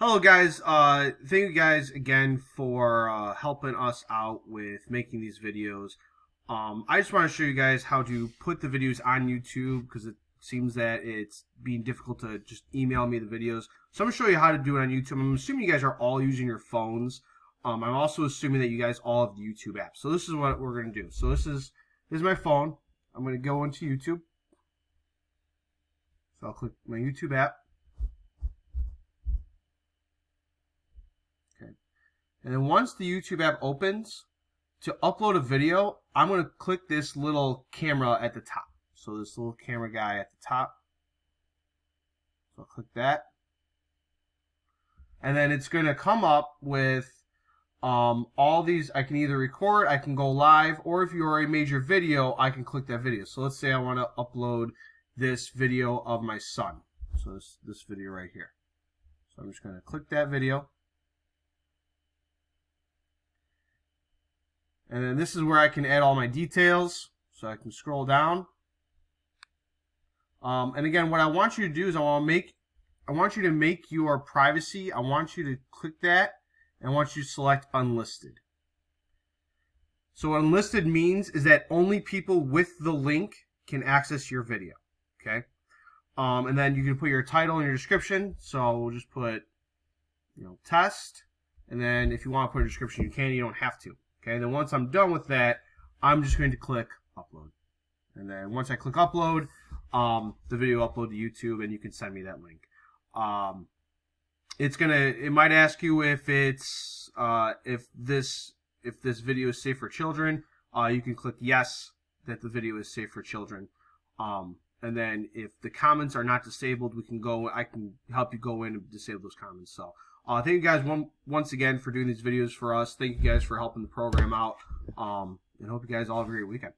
Hello guys, thank you guys again for helping us out with making these videos. I just want to show you guys how to put the videos on YouTube because it seems that it's being difficult to just email me the videos. So I'm going to show you how to do it on YouTube. I'm assuming you guys are all using your phones. I'm also assuming that you guys all have the YouTube app. So this is what we're going to do. So this is my phone. I'm going to go into YouTube. So I'll click my YouTube app. And then once the YouTube app opens, to upload a video, I'm going to click this little camera at the top. So this little camera guy at the top. So I'll click that. And then it's going to come up with all these. I can either record, I can go live, or if you already made your video, I can click that video. So let's say I want to upload this video of my son. So this video right here. So I'm just going to click that video. And then this is where I can add all my details. So I can scroll down. And again, what I want you to do is I want you to make your privacy. I want you to click that. And I want you to select unlisted. So what unlisted means is that only people with the link can access your video. Okay. And then you can put your title and your description. So we'll just put, test. And then if you want to put a description, you can. You don't have to. Okay, and then once I'm done with that, I'm just going to click upload. And then once I click upload, the video will upload to YouTube, and you can send me that link. It might ask you if it's if this video is safe for children. You can click yes, that the video is safe for children. And then if the comments are not disabled, I can help you go in and disable those comments. So thank you guys once again for doing these videos for us. Thank you guys for helping the program out. And hope you guys all have a great weekend.